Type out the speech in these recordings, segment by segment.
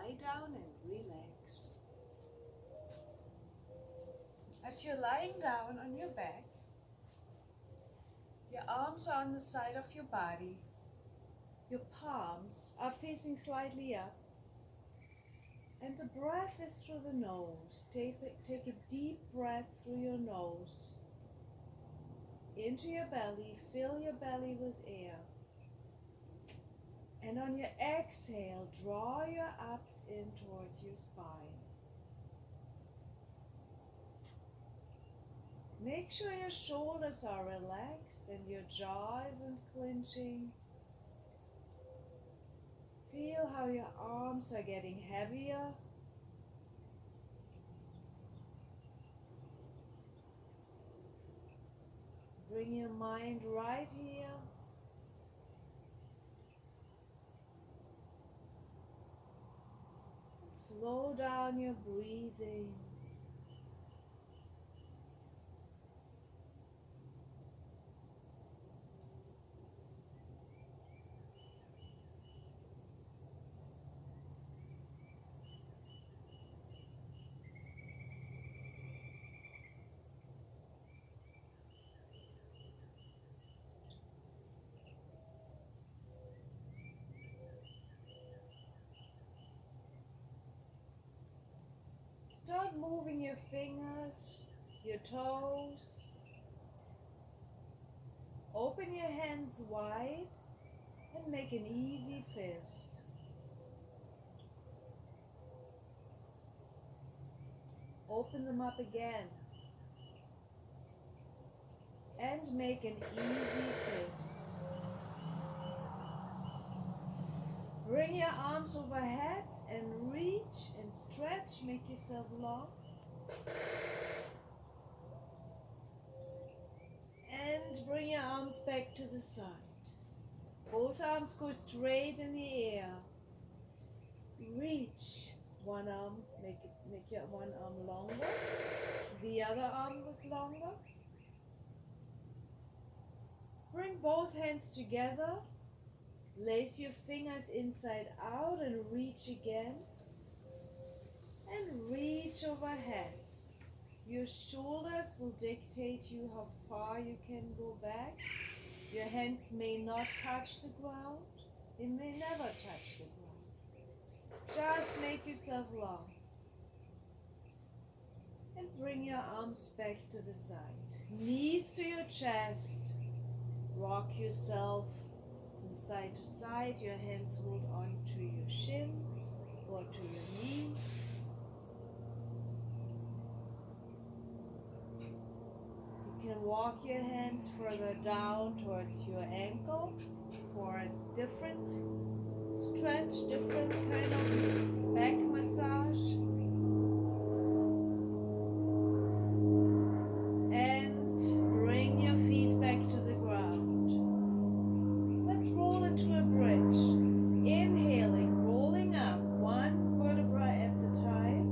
lie down and relax. As you're lying down on your back, your arms are on the side of your body. Your palms are facing slightly up. And the breath is through the nose. Take a deep breath through your nose. Into your belly, fill your belly with air. And on your exhale, draw your abs in towards your spine. Make sure your shoulders are relaxed and your jaw isn't clenching. Feel how your arms are getting heavier. Bring your mind right here. Slow down your breathing. Start moving your fingers, your toes. Open your hands wide and make an easy fist. Open them up again and make an easy fist. Bring your arms overhead and reach and stretch, make yourself long. And bring your arms back to the side. Both arms go straight in the air. Reach one arm, make your one arm longer. The other arm goes longer. Bring both hands together. Lace your fingers inside out and reach again. And reach overhead. Your shoulders will dictate you how far you can go back. Your hands may not touch the ground. They may never touch the ground. Just make yourself long. And bring your arms back to the side. Knees to your chest. Rock yourself from side to side. Your hands hold on to your shin or to your knee. You can walk your hands further down towards your ankle for a different stretch, different kind of back massage. And bring your feet back to the ground. Let's roll into a bridge. Inhaling, rolling up, one vertebra at the time.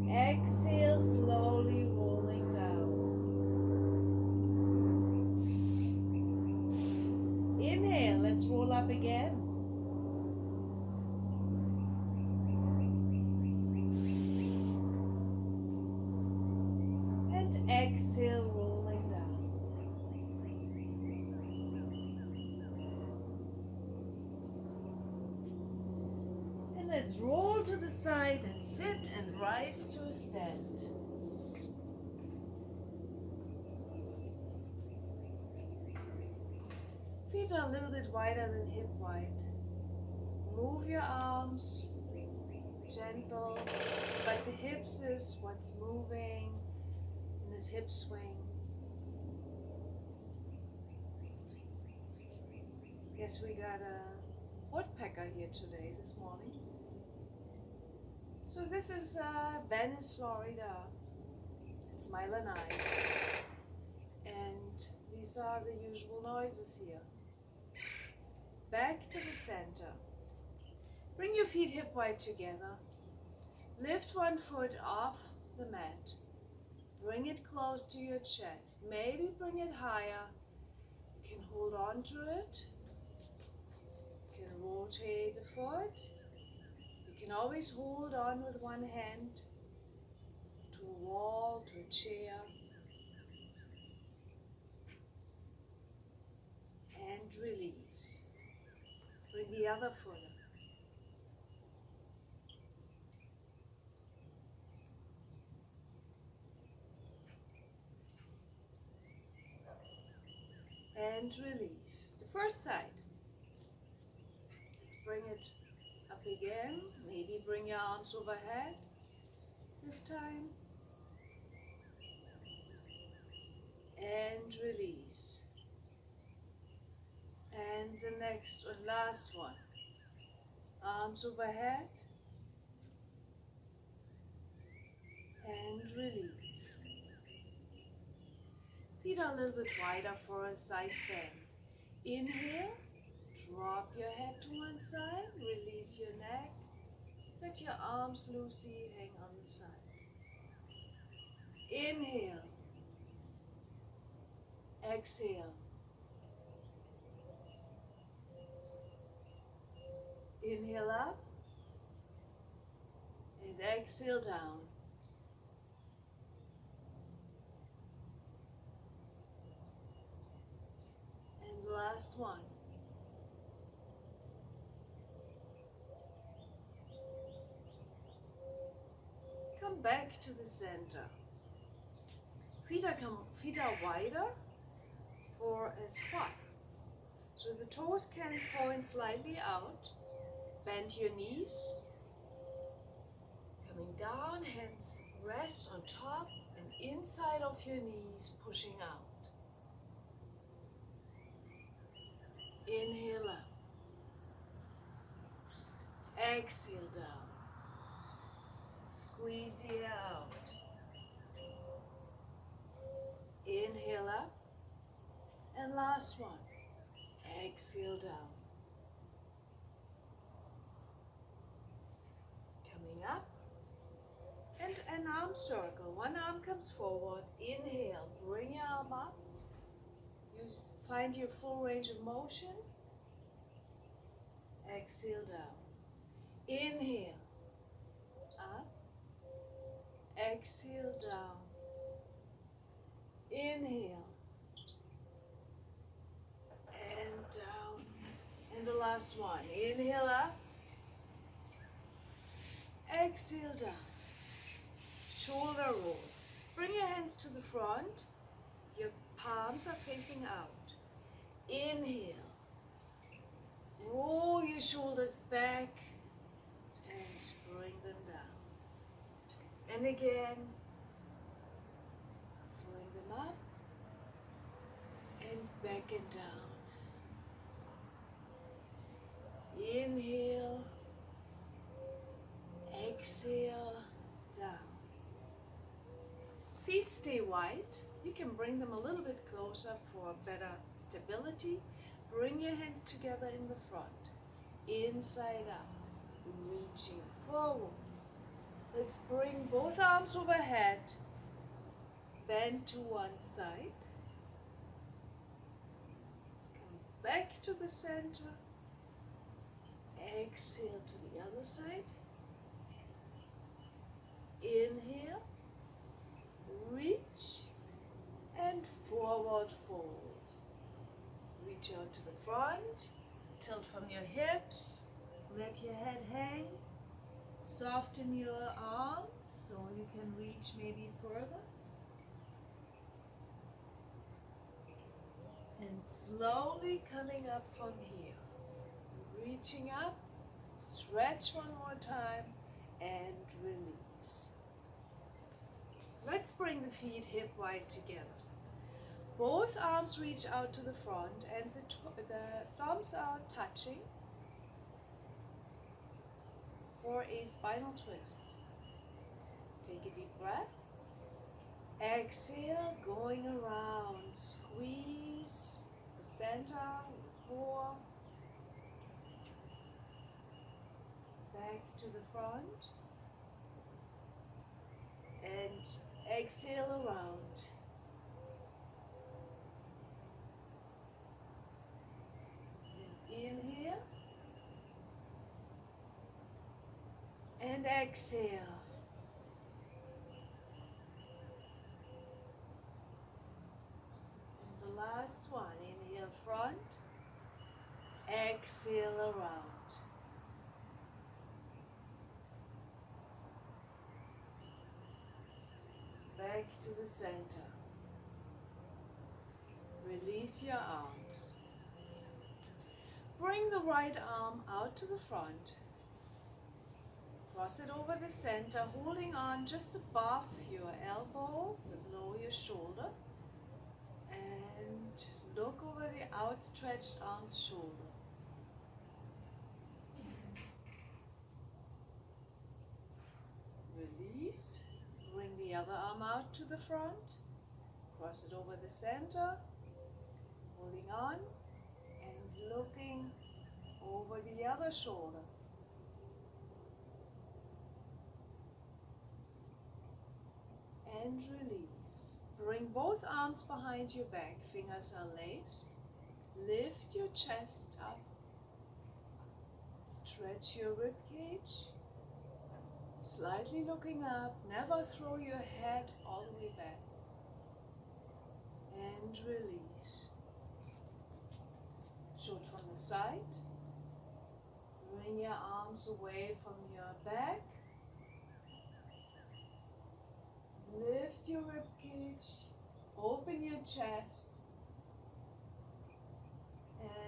Exhale, slowly rolling down. Inhale, let's roll up again. And exhale, rolling down. And let's roll to the side and sit and rise to a stand. Feet are a little bit wider than hip wide. Move your arms, gentle, but the hips is what's moving in this hip swing. Yes, we got a woodpecker here today, this morning. So this is Venice, Florida. It's my lanai. And these are the usual noises here. Back to the center. Bring your feet hip wide together. Lift one foot off the mat. Bring it close to your chest. Maybe bring it higher. You can hold on to it. You can rotate the foot. You can always hold on with one hand to a wall, to a chair. And release. Bring the other foot up. And release. The first side. Let's bring it up again. Maybe bring your arms overhead this time. And release. And the next and last one. Arms overhead. And release. Feet are a little bit wider for a side bend. Inhale, drop your head to one side, release your neck, let your arms loosely hang on the side. Inhale, exhale. Inhale up, and exhale down. Last one. Come back to the center. Feet are wider for a squat. So the toes can point slightly out. Bend your knees. Coming down, hands rest on top and inside of your knees, pushing out. Inhale up. Exhale down. Squeeze the air out. Inhale up. And last one. Exhale down. Coming up. And an arm circle. One arm comes forward. Inhale. Bring your arm up. Find your full range of motion. Exhale down. Inhale. Up. Exhale down. Inhale. And down. And the last one. Inhale up. Exhale down. Shoulder roll. Bring your hands to the front. Your palms are facing out. Inhale. Roll your shoulders back and bring them down. And again, bring them up and back and down. Inhale. Exhale. Down. Feet stay wide. You can bring them a little bit closer for better stability. Bring your hands together in the front, inside out, reaching forward. Let's bring both arms overhead, bend to one side. Come back to the center. Exhale to the other side. Inhale, reach, and forward fold. Reach out to the front, tilt from your hips, let your head hang, soften your arms so you can reach maybe further. And slowly coming up from here, reaching up, stretch one more time, and release. Let's bring the feet hip wide together. Both arms reach out to the front and the thumbs are touching for a spinal twist. Take a deep breath. Exhale, going around. Squeeze the center, the core. Back to the front. And exhale around. Inhale, And exhale. And the last one, inhale front, exhale around. Back to the center. Release your arms. Bring the right arm out to the front. Cross it over the center, holding on just above your elbow, below your shoulder. And look over the outstretched arm's shoulder. Release. Bring the other arm out to the front. Cross it over the center, holding on and looking over the other shoulder. And release. Bring both arms behind your back, fingers are laced. Lift your chest up. Stretch your rib cage. Slightly looking up, never throw your head all the way back. And release. Shoot from the side. Bring your arms away from your back. Lift your rib cage. Open your chest.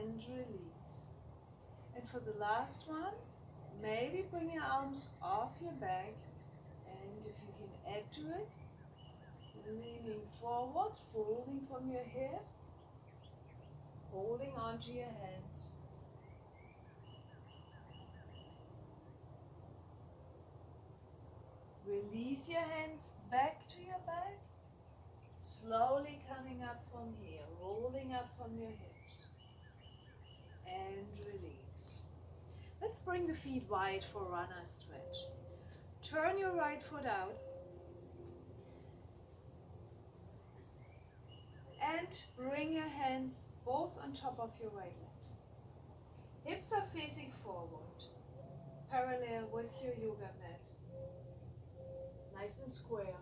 And release. And for the last one, maybe bring your arms off your back, and if you can add to it, leaning forward, folding from your hip, holding onto your hands. Release your hands back to your back, slowly coming up from here, rolling up from your hips, and release. Let's bring the feet wide for runner stretch. Turn your right foot out and bring your hands both on top of your right leg. Hips are facing forward, parallel with your yoga mat. Nice and square.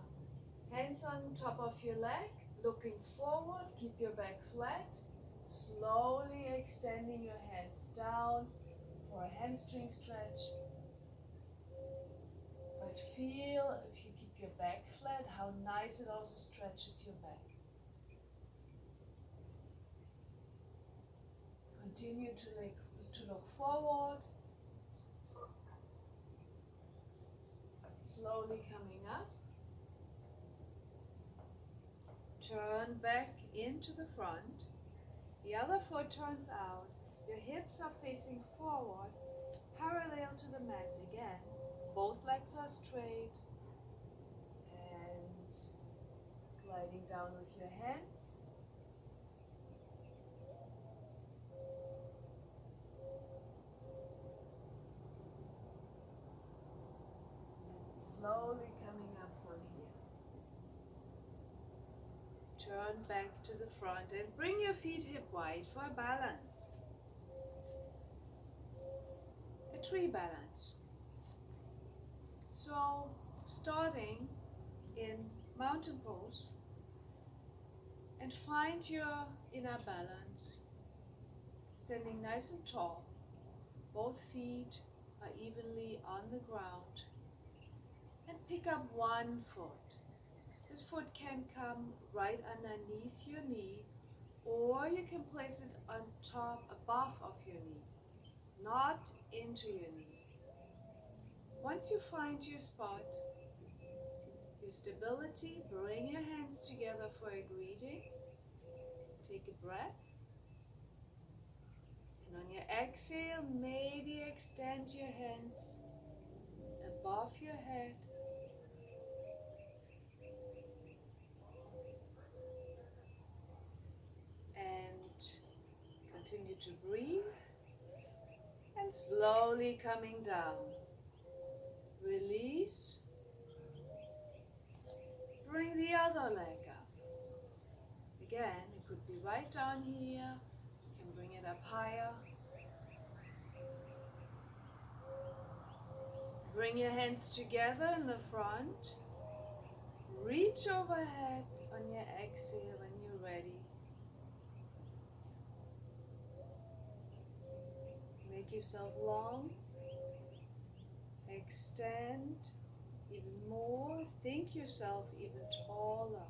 Hands on top of your leg, looking forward, keep your back flat. Slowly extending your hands down for a hamstring stretch. But feel, if you keep your back flat, how nice it also stretches your back. Continue to look forward. Slowly coming up. Turn back into the front. The other foot turns out. Your hips are facing forward, parallel to the mat again. Both legs are straight. And gliding down with your hands. Slowly coming up from here. Turn back to the front and bring your feet hip wide for a balance. A tree balance. So, starting in mountain pose, and find your inner balance. Standing nice and tall. Both feet are evenly on the ground. And pick up one foot. This foot can come right underneath your knee, or you can place it on top, above of your knee, not into your knee. Once you find your spot, your stability, bring your hands together for a greeting. Take a breath. And on your exhale, maybe extend your hands above your head. And continue to breathe. And slowly coming down. Release. Bring the other leg up. Again, it could be right down here. You can bring it up higher. Bring your hands together in the front. Reach overhead on your exhale when you're ready. Make yourself long. Extend even more. Think yourself even taller.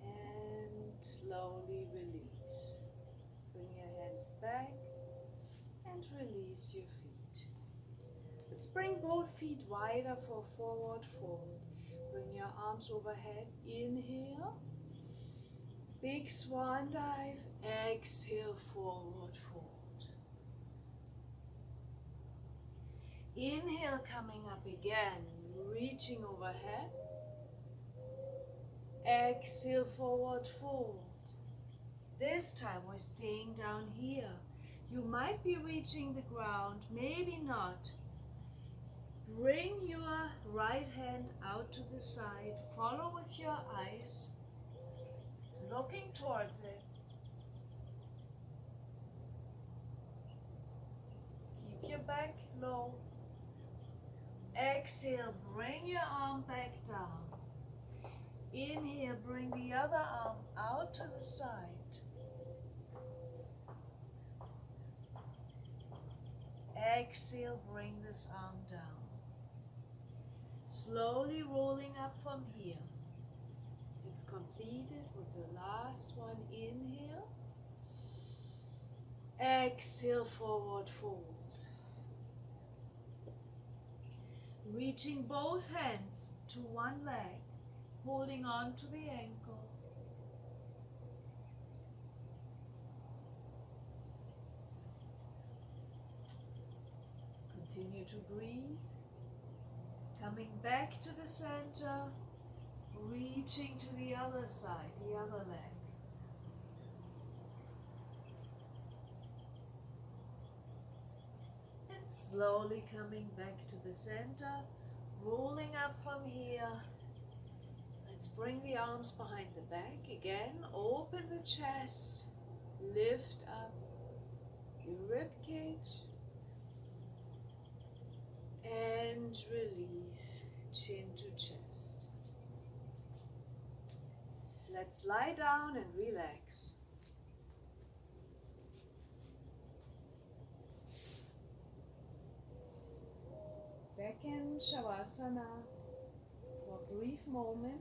And slowly release. Bring your hands back and release your feet. Let's bring both feet wider for forward fold. Bring your arms overhead. Inhale. Big swan dive. Exhale, forward fold. Inhale, coming up again. Reaching overhead. Exhale, forward fold. This time we're staying down here. You might be reaching the ground, maybe not. Bring your right hand out to the side. Follow with your eyes, looking towards it. Keep your back low. Exhale, bring your arm back down. Inhale, bring the other arm out to the side. Exhale, bring this arm down. Slowly rolling up from here. It's completed with the last one. Inhale. Exhale, forward fold. Reaching both hands to one leg, holding on to the ankle. Continue to breathe. Coming back to the center, reaching to the other side, the other leg. And slowly coming back to the center, rolling up from here. Let's bring the arms behind the back again. Open the chest, lift up your rib cage. And release, chin to chest. Let's lie down and relax. Back in Shavasana for a brief moment.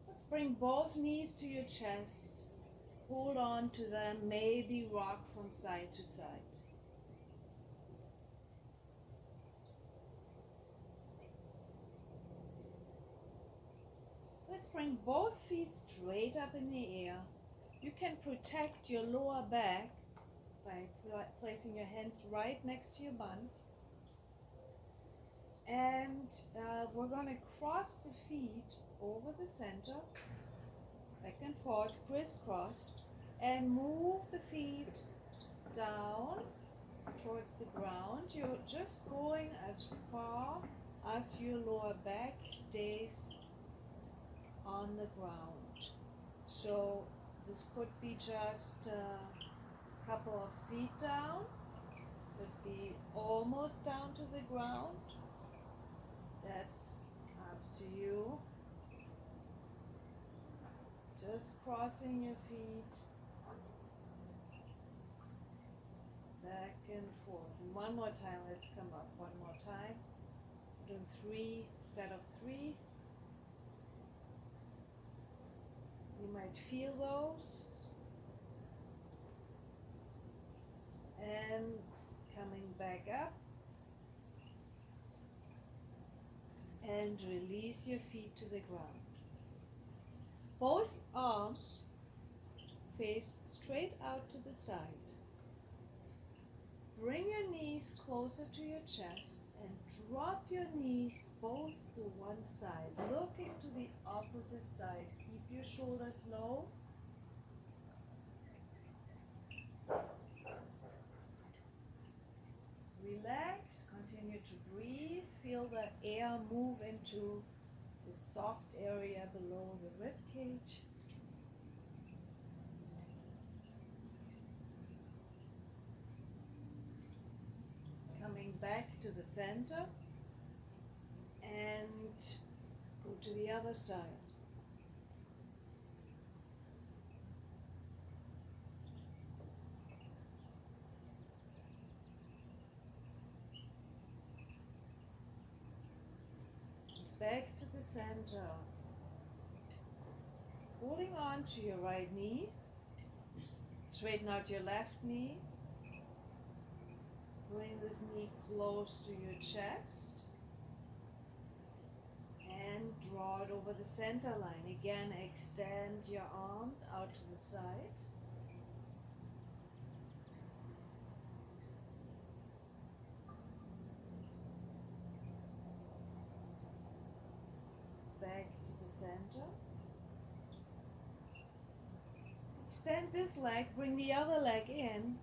Let's bring both knees to your chest. Hold on to them, maybe rock from side to side. Let's bring both feet straight up in the air. You can protect your lower back by placing your hands right next to your buns. And we're going to cross the feet over the center, back and forth, crisscross, and move the feet down towards the ground. You're just going as far as your lower back stays on the ground. So this could be just a couple of feet down, could be almost down to the ground. That's up to you. Just crossing your feet back and forth. And one more time, let's come up. One more time. Doing set of three. You might feel those. And coming back up. And release your feet to the ground. Both arms face straight out to the side. Bring your knees closer to your chest and drop your knees both to one side. Looking to the opposite side. Keep your shoulders low. Relax, continue to breathe. Feel the air move into this soft area below the rib cage. Coming back to the center and go to the other side. Back to the center. Holding on to your right knee. Straighten out your left knee. Bring this knee close to your chest. And draw it over the center line. Again, extend your arm out to the side. Back to the center. Extend this leg, bring the other leg in,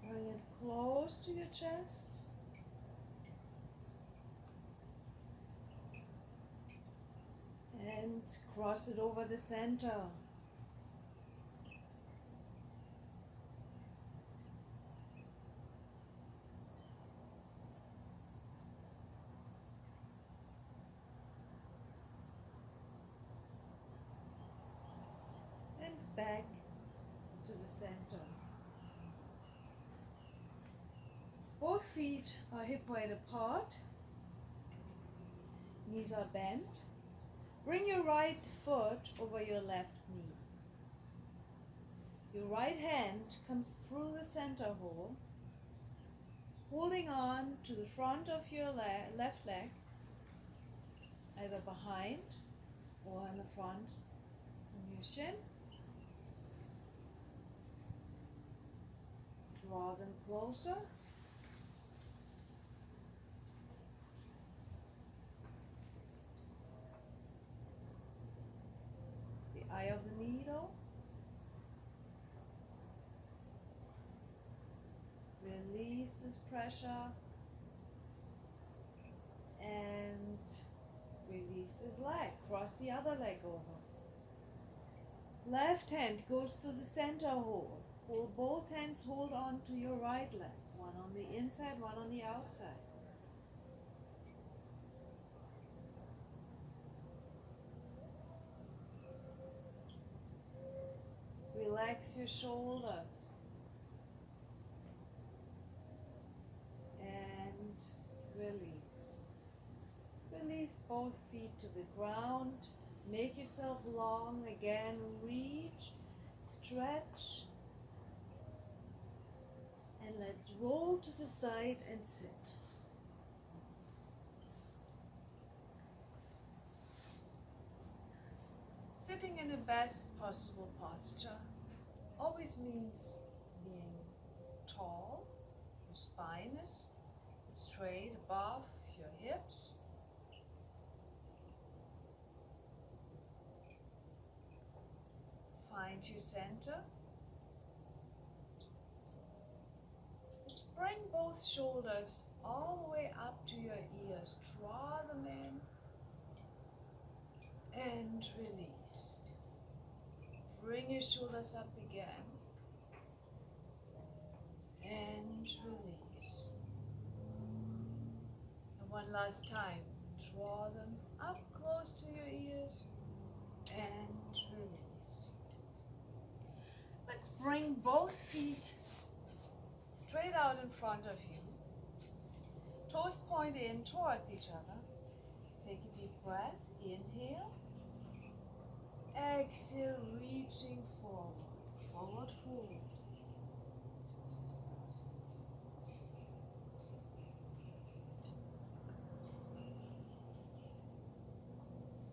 bring it close to your chest. And cross it over the center. And back to the center. Both feet are hip width apart. Knees are bent. Bring your right foot over your left knee. Your right hand comes through the center hole, holding on to the front of your left leg, either behind or in the front on your shin. Draw them closer. Eye of the needle. Release this pressure and release this leg. Cross the other leg over. Left hand goes to the center hole. Hold both hands, hold on to your right leg. One on the inside, one on the outside. Relax your shoulders and release. Release both feet to the ground. Make yourself long again. Reach, stretch, and let's roll to the side and sit. Sitting in the best possible posture always means being tall. Your spine is straight above your hips. Find your center. Let's bring both shoulders all the way up to your ears. Draw them in and release. Bring your shoulders up again and release. And one last time, draw them up close to your ears and release. Let's bring both feet straight out in front of you. Toes point in towards each other. Take a deep breath. Inhale. Exhale, reaching forward. Forward fold.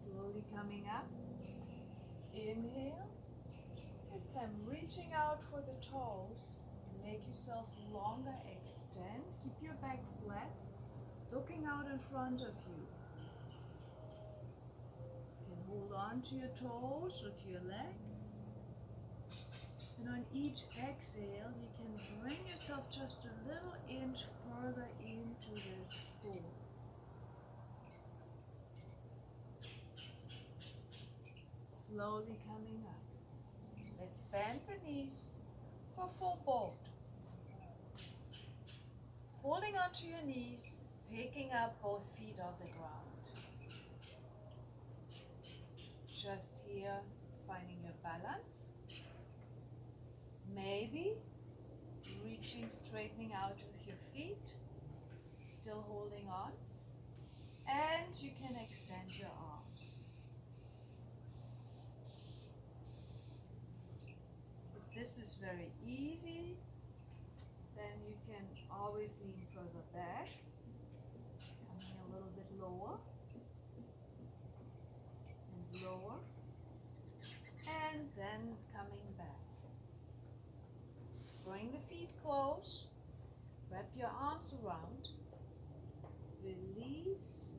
Slowly coming up. Inhale. This time reaching out for the toes. Make yourself longer. Extend. Keep your back flat. Looking out in front of you. Hold on to your toes or to your leg. And on each exhale, you can bring yourself just a little inch further into this fold. slowly coming up. Let's bend the knees for full boat. Holding onto your knees, picking up both feet off the ground. Just here, finding your balance. Maybe reaching, straightening out with your feet, still holding on. And you can extend your arms. If this is very easy, then you can always lean further back, coming a little bit lower and lower, and then coming back. Bring the feet close, wrap your arms around, release,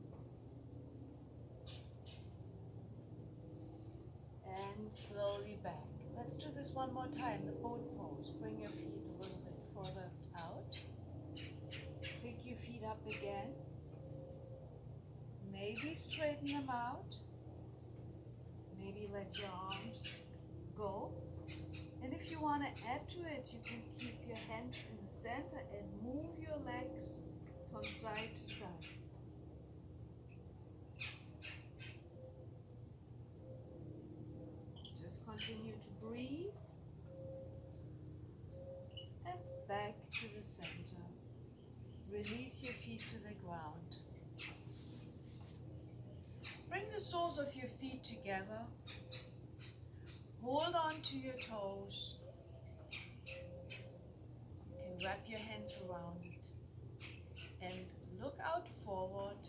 and slowly back. Let's do this one more time, the boat pose. Bring your feet a little bit further out. Pick your feet up again. Maybe straighten them out. Maybe let your arms go. And if you want to add to it, you can keep your hands in the center and move your legs from side to side. Just continue to breathe. And back to the center. Release your feet to the ground. Bring the soles of your feet together. Hold on to your toes. You can wrap your hands around it. And look out forward.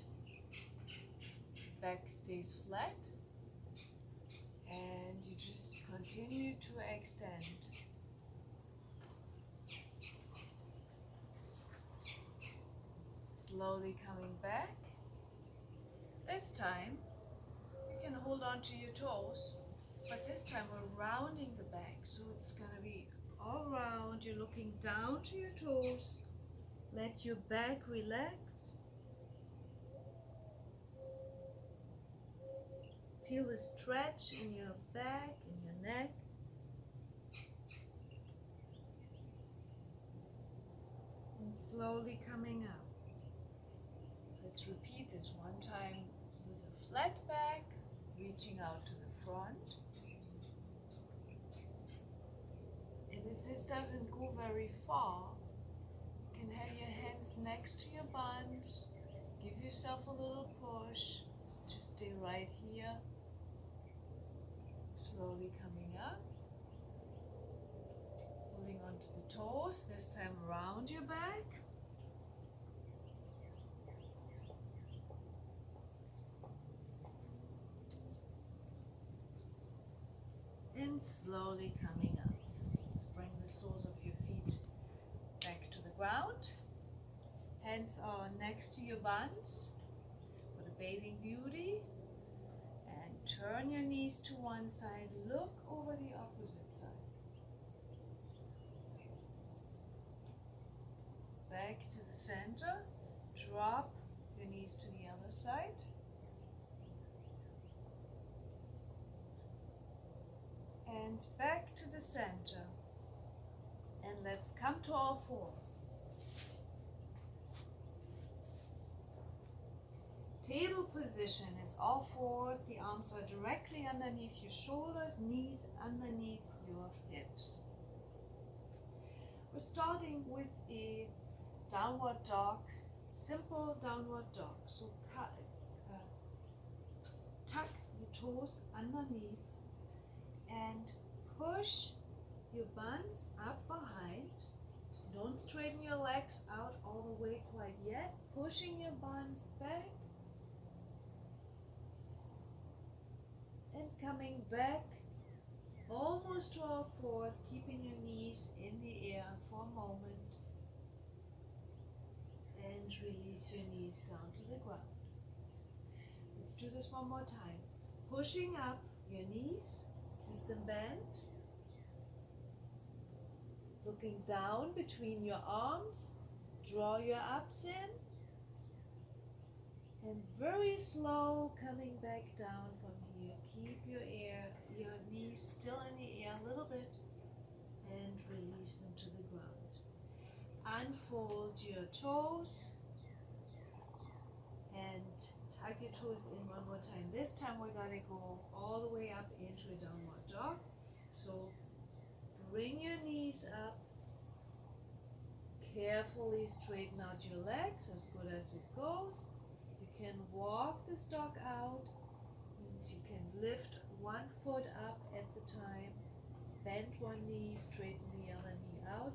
Back stays flat. And you just continue to extend. Slowly coming back. This time, you can hold on to your toes, but this time we're rounding the back, so it's gonna be all round. You're looking down to your toes. Let your back relax. Feel the stretch in your back, in your neck. And slowly coming up. Let's repeat this one time with a flat back, reaching out to the front. And if this doesn't go very far, you can have your hands next to your buns. Give yourself a little push. Just stay right here. Slowly coming up. Holding onto the toes, this time around your back. And slowly coming up. Let's bring the soles of your feet back to the ground. Hands are next to your buns for the bathing beauty. And turn your knees to one side. Look over the opposite side. Back to the center. Drop your knees to the other side. And back to the center. And let's come to all fours. Table position is all fours. The arms are directly underneath your shoulders, knees underneath your hips. We're starting with a downward dog, simple downward dog. So tuck your toes underneath and push your buns up behind. Don't straighten your legs out all the way quite yet. Pushing your buns back and coming back almost to all fours, keeping your knees in the air for a moment and release your knees down to the ground. Let's do this one more time. Pushing up your knees, keep them bent. Looking down between your arms, draw your abs in. And very slow coming back down from here. Keep your your toes and tuck your toes in one more time. This time we're gonna go all the way up into a downward dog. So bring your knees up, carefully straighten out your legs as good as it goes. You can walk this dog out, means you can lift one foot up at the time, bend one knee, straighten the other knee out.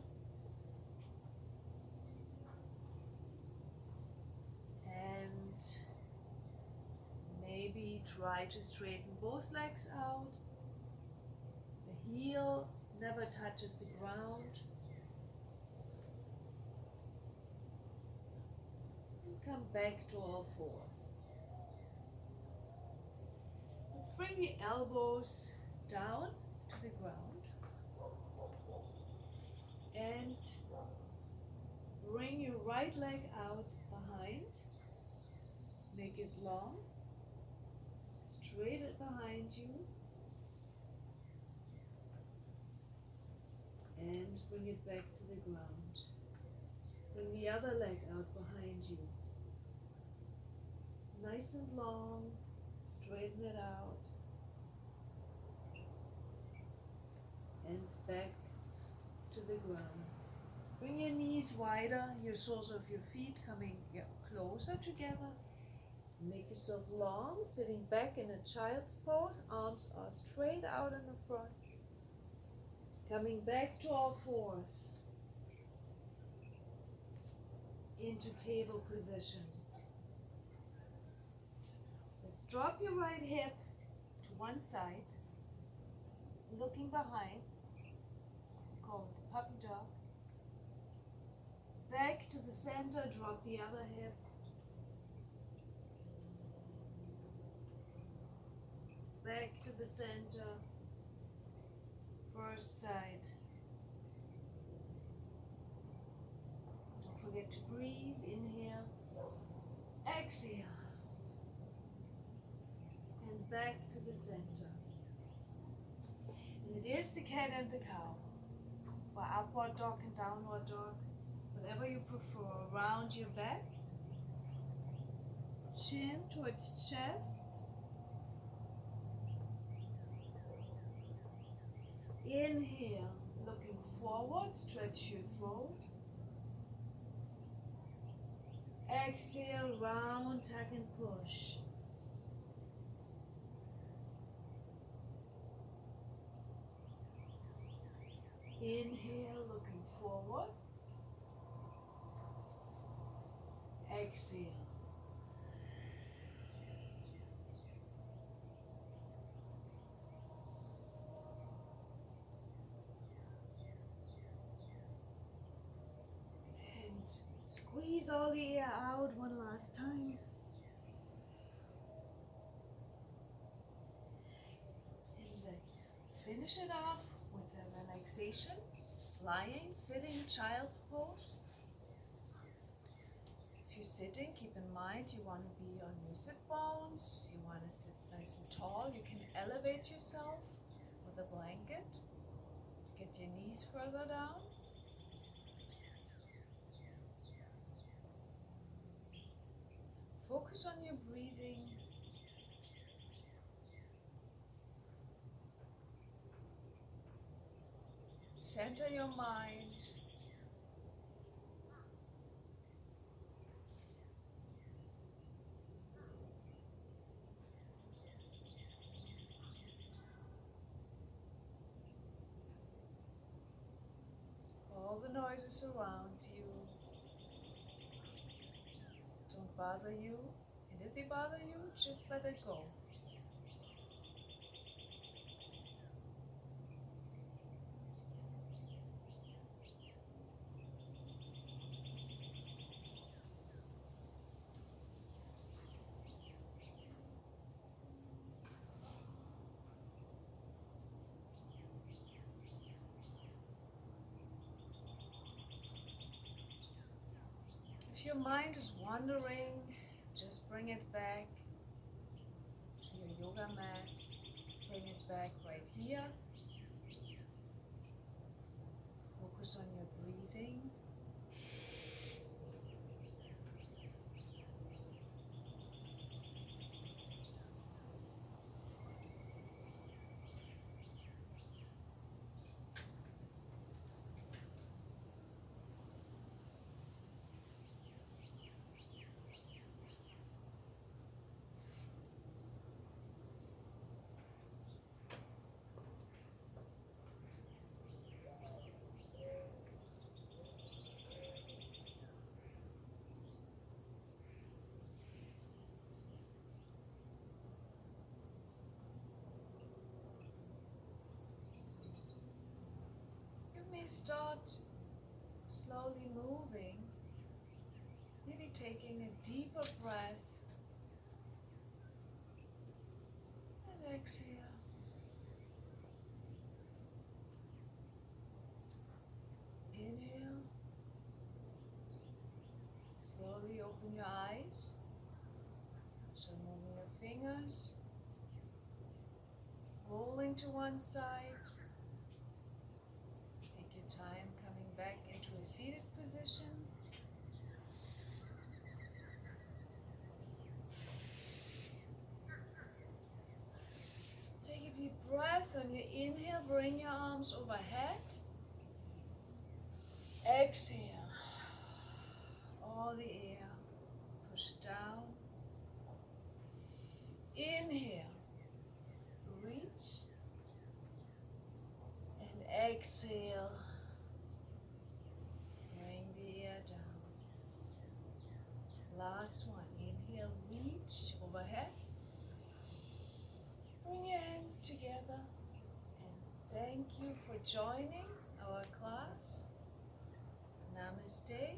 And maybe try to straighten both legs out. The heel never touches the ground. And come back to all fours. Let's bring the elbows down to the ground and bring your right leg out behind. Make it long, straight it behind you, and bring it back to the ground. Bring the other leg out behind you. Nice and long, straighten it out, and back to the ground. Bring your knees wider, your soles of your feet coming closer together. Make yourself long, sitting back in a child's pose. Arms are straight out in the front. Coming back to all fours. Into table position. Let's drop your right hip to one side. Looking behind. Call it the puppy dog. Back to the center, drop the other hip. Back to the center, first side. Don't forget to breathe, inhale, exhale, and back to the center. And it is the cat and the cow, or upward dog and downward dog, whatever you prefer. Round your back, chin towards chest. Inhale, looking forward, stretch your throat. Exhale, round, tuck and push. Inhale, looking forward. Exhale. Squeeze all the air out one last time. And let's finish it off with a relaxation. Lying, sitting, child's pose. If you're sitting, keep in mind you want to be on your sit bones. You want to sit nice and tall. You can elevate yourself with a blanket. Get your knees further down. Focus on your breathing. Center your mind. All the noises around you don't bother you, and if they bother you, just let it go. If your mind is wandering, just bring it back to your yoga mat. Bring it back right here. Focus on your breathing. start slowly moving, maybe taking a deeper breath and exhale. Inhale. Slowly open your eyes. So moving your fingers, rolling to one side. Take your time coming back into a seated position. Take a deep breath. On your inhale, bring your arms overhead. Exhale. All the air push down. Inhale. Reach. And exhale. Bring the air down. Last one. Inhale, reach overhead. Bring your hands together. And thank you for joining our class. Namaste.